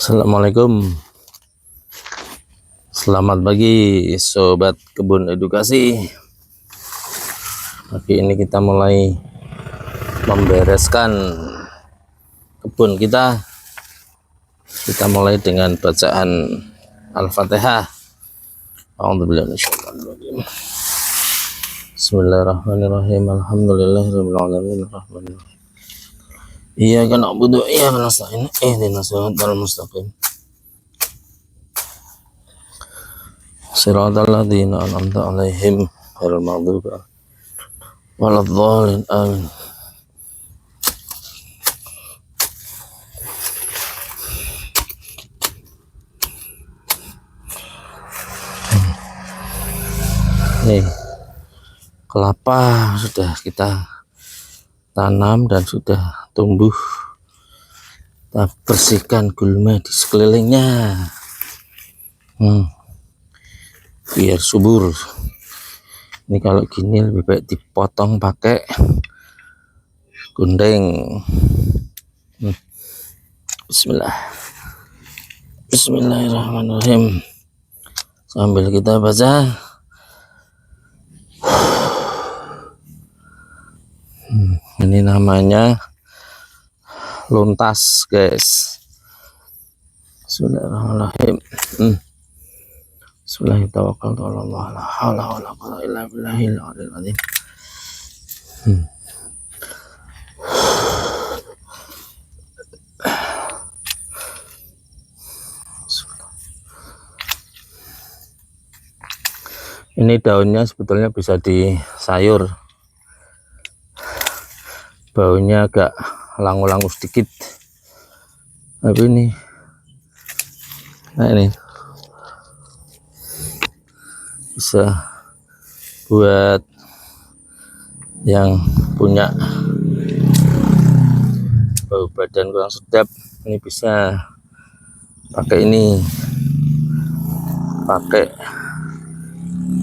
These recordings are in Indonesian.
Assalamualaikum. Selamat pagi sobat kebun edukasi. Pagi ini kita mulai membereskan kebun kita. Kita mulai dengan bacaan Al-Fatihah. A'udzubillahi minasyaitonir rajim. Bismillahirrahmanirrahim. Alhamdulillahirabbil alamin arrahmanir rahim. Iyyaka na'budu wa iyyaka nasta'in. Ihdinas siratal mustaqim. Shiratal ladzina an'amta 'alaihim ghairil maghdubi 'alaihim waladdallin. Amin. Nih, kelapa sudah kita tanam dan sudah tumbuh. Kita bersihkan gulma di sekelilingnya biar subur. Ini kalau gini lebih baik dipotong pakai gunting. Bismillahirrahmanirrahim. Sambil kita baca, ini namanya luntas, guys. Bismillahirrahmanirrahim. Bismillahirrahmanirrahim. La haula wala quwwata illa billahil aliyil azim. Ini daunnya sebetulnya bisa di sayur. Baunya agak langu-langu sedikit. Tapi ini, nah ini bisa buat yang punya bau badan kurang sedap. Ini bisa pakai ini, pakai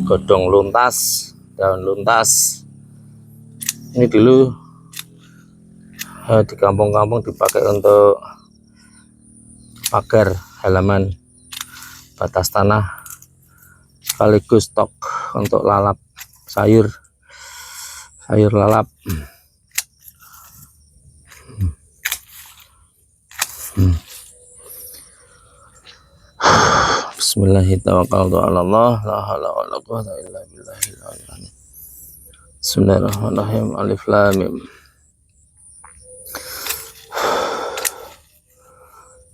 godong luntas, daun luntas. Ini dulu di kampung-kampung dipakai untuk pagar halaman, batas tanah, sekaligus stok untuk lalap sayur lalap. Bismillahirrahmanirrahim. La haula wala quwwata illa billahil aliyil azim. Bismillahirrahmanirrahim. Alif lam mim.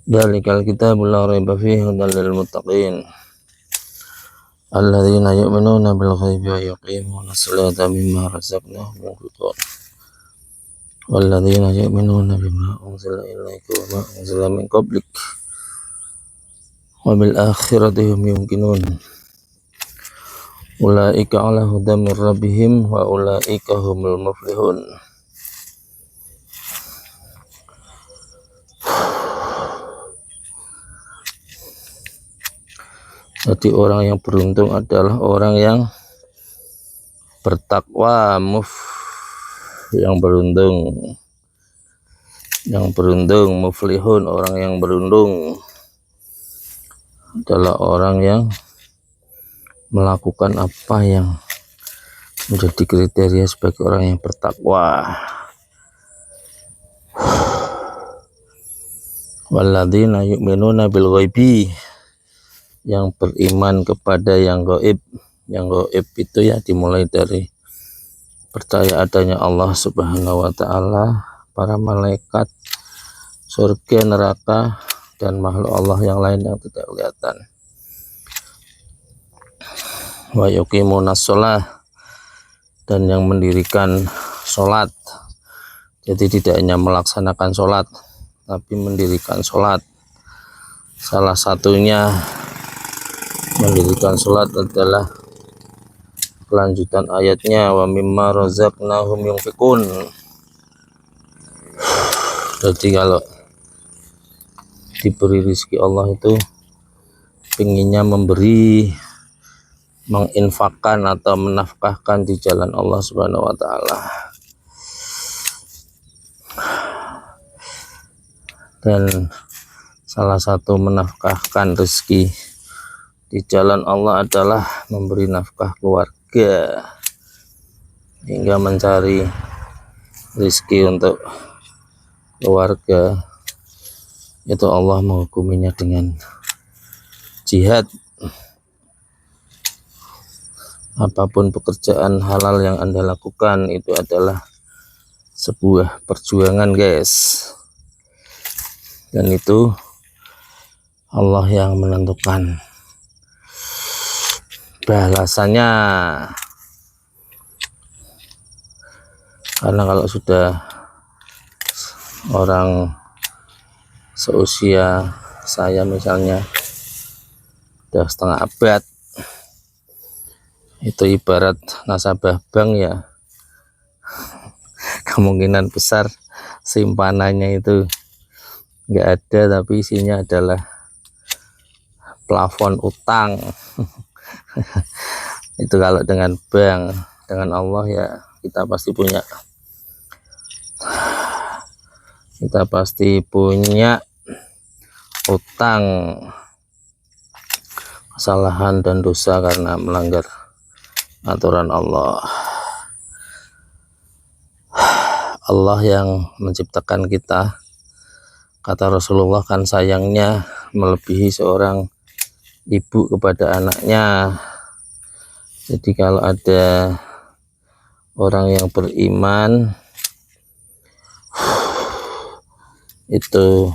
Dzalikal kitabul la raiba fihi hudal lil muttaqin alladzina yu'minuna bil ghaibi wa yuqimuna sholata mimma razaqnahum yunfiqun walladzina yu'minuna bima unzila ilaika wa ma unzila min qablik wa bil akhirati hum yuqinun ulaika ala hudan mir rabbihim wa ulaika humul muflihun. Jadi orang yang beruntung adalah orang yang bertakwa, yang beruntung, muflihun. Orang yang beruntung adalah orang yang melakukan apa yang menjadi kriteria sebagai orang yang bertakwa. Walladzina yu'minuna bil ghaibi, yang beriman kepada yang gaib. Yang gaib itu ya dimulai dari percaya adanya Allah Subhanahu wa ta'ala, para malaikat, surga, neraka, dan makhluk Allah yang lain yang tidak kelihatan. Wa yuqimunas shalah, dan yang mendirikan sholat. Jadi tidak hanya melaksanakan sholat, tapi mendirikan sholat. Salah satunya mendirikan sholat adalah kelanjutan ayatnya, wa mimma razaqnahum yunfiqun. Jadi kalau diberi rezeki Allah itu pinginnya memberi, menginfakkan atau menafkahkan di jalan Allah Subhanahu wa ta'ala. Dan Salah satu menafkahkan rezeki di jalan Allah adalah memberi nafkah keluarga hingga mencari rezeki untuk keluarga. Itu Allah menghukuminya dengan jihad. Apapun pekerjaan halal yang Anda lakukan itu adalah sebuah perjuangan, guys, dan itu Allah yang menentukan balasannya. Karena kalau sudah orang seusia saya misalnya udah setengah abad, itu ibarat nasabah bank ya, kemungkinan besar simpanannya itu nggak ada, tapi isinya adalah plafon utang. Itu kalau dengan bank. Dengan Allah ya kita pasti punya utang, kesalahan dan dosa karena melanggar aturan Allah. Allah yang menciptakan kita, kata Rasulullah, kan sayangnya melebihi seorang ibu kepada anaknya. Jadi kalau ada orang yang beriman itu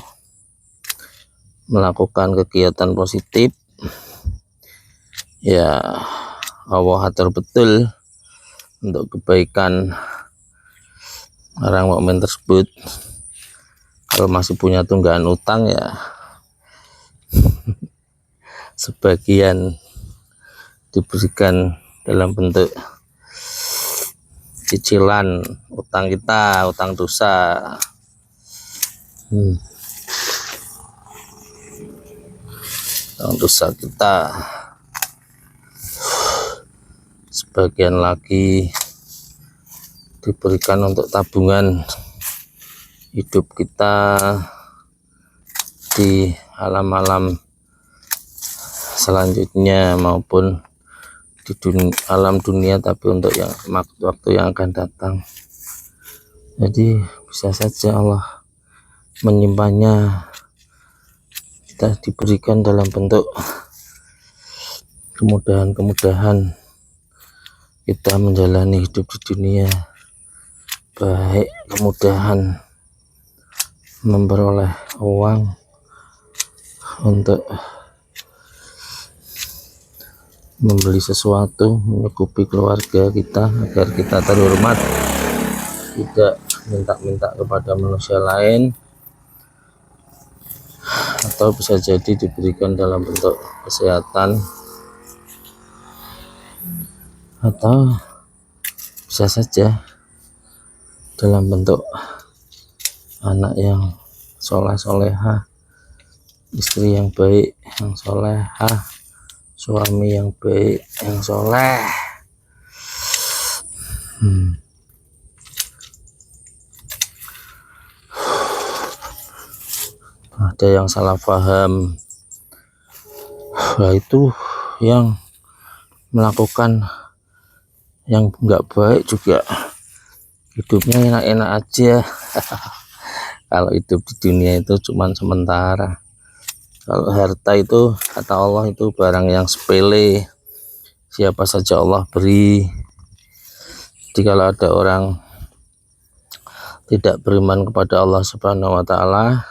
melakukan kegiatan positif, ya Allah atur betul untuk kebaikan orang mukmin tersebut. Kalau masih punya tunggakan utang ya sebagian diberikan dalam bentuk cicilan utang kita, utang dosa. Utang dosa kita. Sebagian lagi diberikan untuk tabungan hidup kita di alam-alam selanjutnya maupun di alam dunia, tapi untuk yang waktu yang akan datang. Jadi bisa saja Allah menyimpannya, kita diberikan dalam bentuk kemudahan-kemudahan kita menjalani hidup di dunia, baik kemudahan memperoleh uang untuk membeli sesuatu, mencukupi keluarga kita agar kita terhormat, tidak minta-minta kepada manusia lain, atau bisa jadi diberikan dalam bentuk kesehatan, atau bisa saja dalam bentuk anak yang soleh-solehah, istri yang baik yang solehah, suami yang baik yang soleh. Ada yang salah paham, nah itu yang melakukan yang enggak baik juga hidupnya enak-enak aja. Kalau hidup di dunia itu cuman sementara. Kalau harta itu kata Allah itu barang yang sepele, siapa saja Allah beri. Jadi kalau ada orang tidak beriman kepada Allah Subhanahu wa Ta'ala,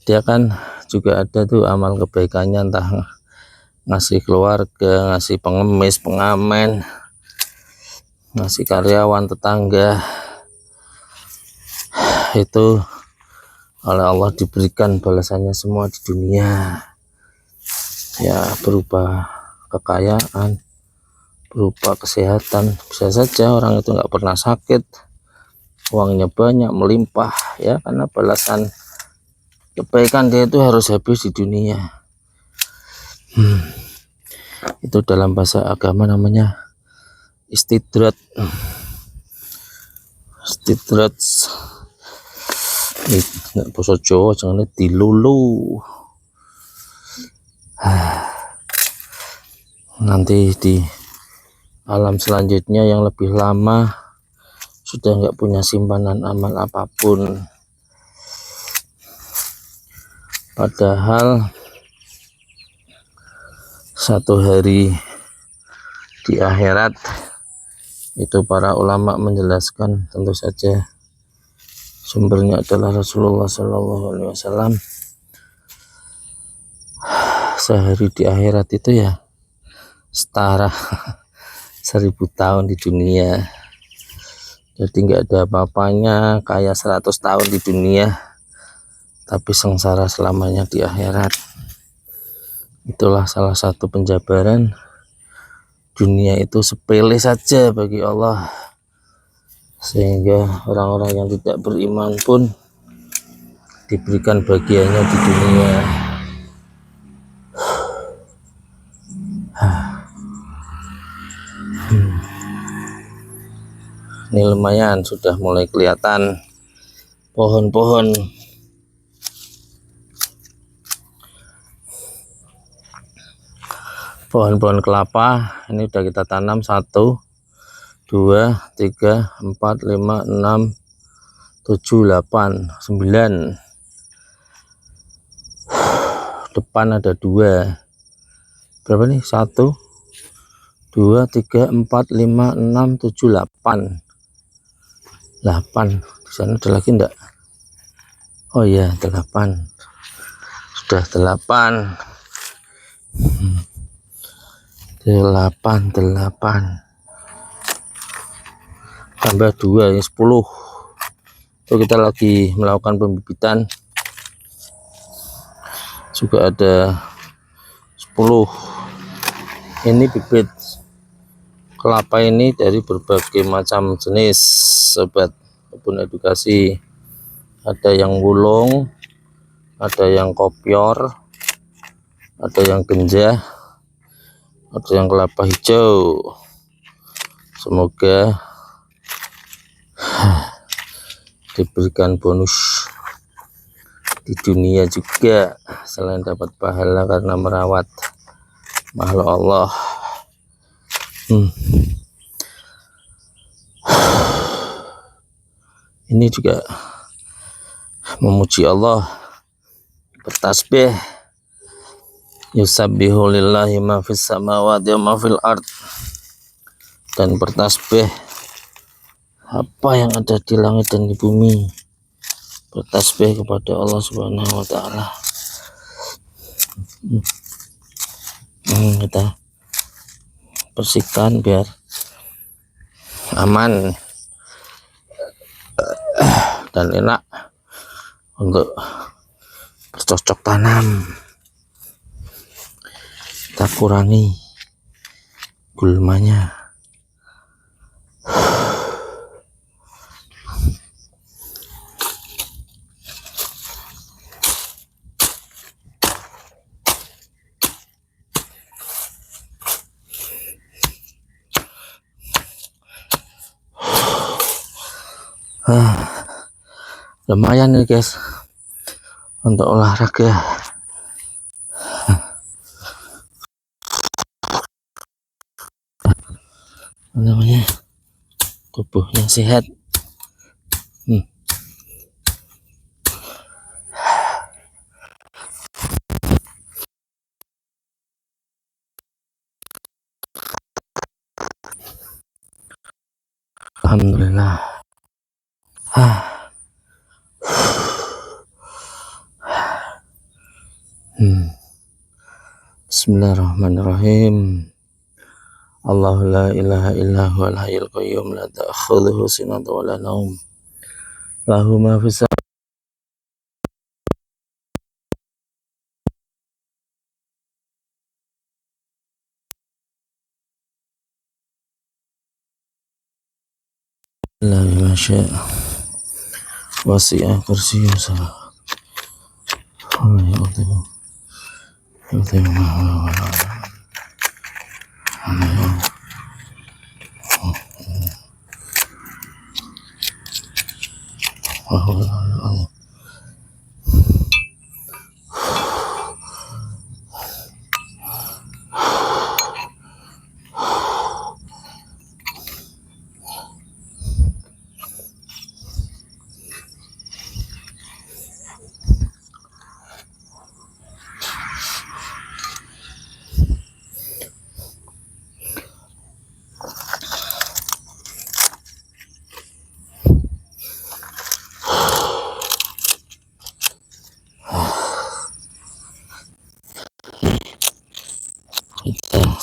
dia kan juga ada tuh amal kebaikannya, entah ngasih keluarga, ngasih pengemis, pengamen, ngasih karyawan, tetangga, itu oleh Allah diberikan balasannya semua di dunia, ya berupa kekayaan, berupa kesehatan. Bisa saja orang itu nggak pernah sakit, uangnya banyak melimpah, ya karena balasan kebaikan dia itu harus habis di dunia. Itu dalam bahasa agama namanya istidrat. Istidrat Nek basa Jawa jenenge dilulu. Nanti di alam selanjutnya yang lebih lama sudah nggak punya simpanan amal apapun, padahal satu hari di akhirat itu para ulama menjelaskan, tentu saja sumbernya adalah Rasulullah SAW. Sehari di akhirat itu ya setara 1000 tahun di dunia. Jadi nggak ada apa-apanya, kayak 100 tahun di dunia tapi sengsara selamanya di akhirat. Itulah salah satu penjabaran dunia itu sepele saja bagi Allah, sehingga orang-orang yang tidak beriman pun diberikan bagiannya di dunia. Ini lumayan sudah mulai kelihatan pohon-pohon kelapa. Ini udah kita tanam 1, 2, 3, 4, 5, 6, 7, 8, 9. Depan ada 2. Berapa nih? 1, 2, 3, 4, 5, 6, 7, 8. 8. Di sana ada lagi enggak? Oh iya, 8. Sudah 8. 8 tambah 2 ya 10. Itu kita lagi melakukan pembibitan, juga ada 10. Ini bibit kelapa ini dari berbagai macam jenis, sobat kebun edukasi. Ada yang wulung, ada yang kopior, ada yang genjah, ada yang kelapa hijau. Semoga diberikan bonus di dunia juga, selain dapat pahala karena merawat makhluk Allah. Ini juga memuji Allah, bertasbih, yusabbihu lillahi ma fis samawati wa ma fil ard, dan bertasbih apa yang ada di langit dan di bumi, bertasbih kepada Allah Subhanahu wa taala. Kita bersihkan biar aman dan enak untuk bercocok tanam. Kita kurangi gulmanya. Lumayan nih guys untuk olahraga. Namanya tubuhnya sehat. Alhamdulillah. Bismillahirrahmanirrahim. Allahu la ilaha illa huwal hayyul qayyum la ta'khudhuhu sinatun wa la naum. Lahu ma fis samawati ma syaa wasi'a kursiyyuhu samawati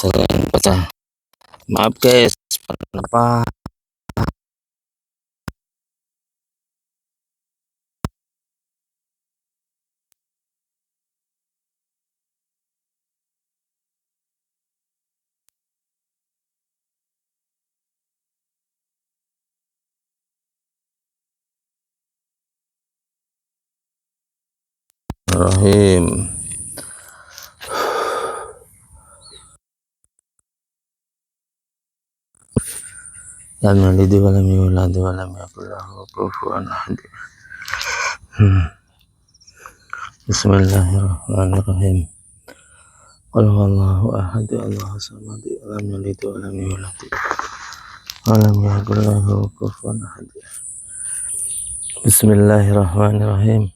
sering pecah. Maaf guys, kenapa? Rahim. Lam yalid wa lam yulad wa lam yakul lahu kufuwan ahad. Bismillahirrahmanirrahim. Qul huwallahu ahad, Allahus samad, lam yalid wa lam yulad wa lam yakul lahu kufuwan ahad. Bismillahirrahmanirrahim.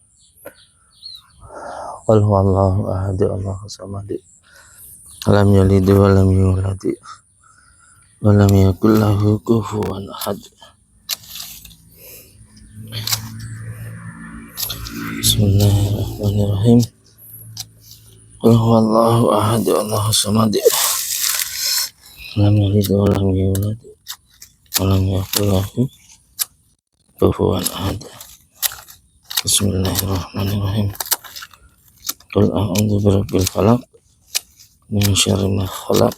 Qul huwallahu ahad, Allahus samad, lam yalid wa lam yulad wa lam yakul lahu kufuwan ahad. Bismillahirrahmanirrahim. Qul huwallahu ahad, Allahus samad, lam yalid wa lam yulad wa lam yakul lahu kufuwan ahad. Bismillahirrahmanirrahim. Qul a'udzu birabbil falaq min syarri ma khalaq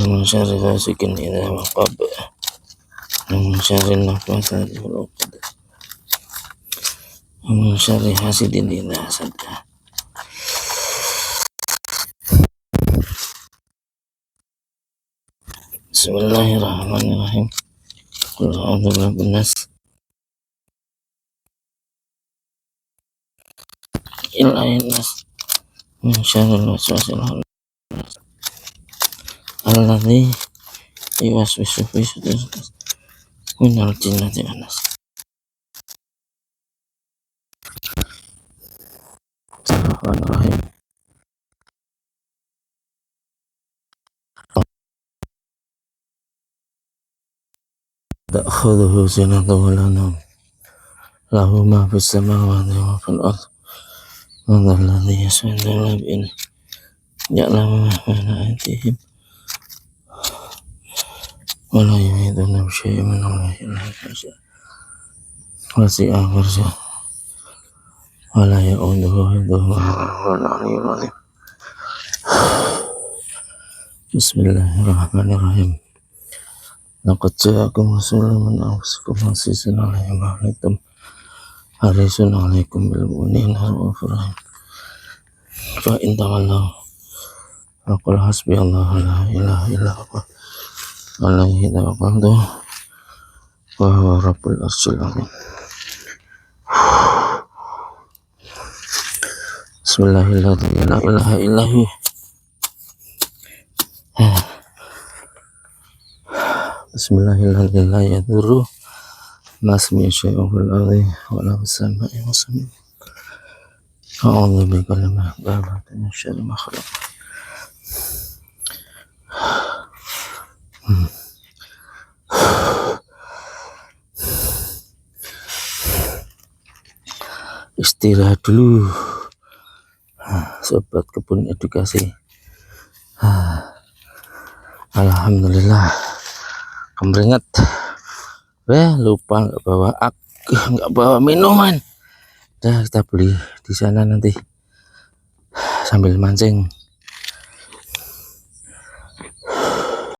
wa min syarri ghasikin idza waqab wa min syarri naffatsati fil 'uqad wa min syarri hasidin idza hasad. Bismillahirrahmanirrahim. Qul a'udzu birabbin nas ilahin nas min syarril waswasil alladzi yuwaswisu fi sudurin nas minal jinnati wan nas. Bismillahirrahmanirrahim. Ta'khudhuhu sinatun wa la nawm, lahu ma fis samawati wa fil ardh, wa dhal ladzi yas'alu bi'idhnihi ya'lamu ma baina aydihim wa la yuhituna bi syai'in min ilmihi illa bima syaa', wasi'a kursiyuhu wa la ya'uduhu hifdhuhuma wa huwal 'aliyyul 'azim. Bismillahirrahmanirrahim. Laqad ja'akum rasulun min anfusikum azizun 'alaihi ma 'anittum harisun 'alaikum bil mu'minina ra'ufur rahim. Fa in tawallaw faqul hasbiyallahu la ilaha illa huwa 'alaihi tawakkaltu wa huwa rabbul 'arsyil 'azim. Bismillahirrahmanirrahim. La ilaha illa hu. Bismillahirrahmanirrahim. La yadurru masmi syai'un fil ardi wa la fis samai wa samai. A'udzu bikalimati llahi min syarri ma khalaq. Istirahat dulu, sobat kebun edukasi. Alhamdulillah, kemeringat. Lupa nggak bawa minuman. Dah kita beli di sana nanti sambil mancing.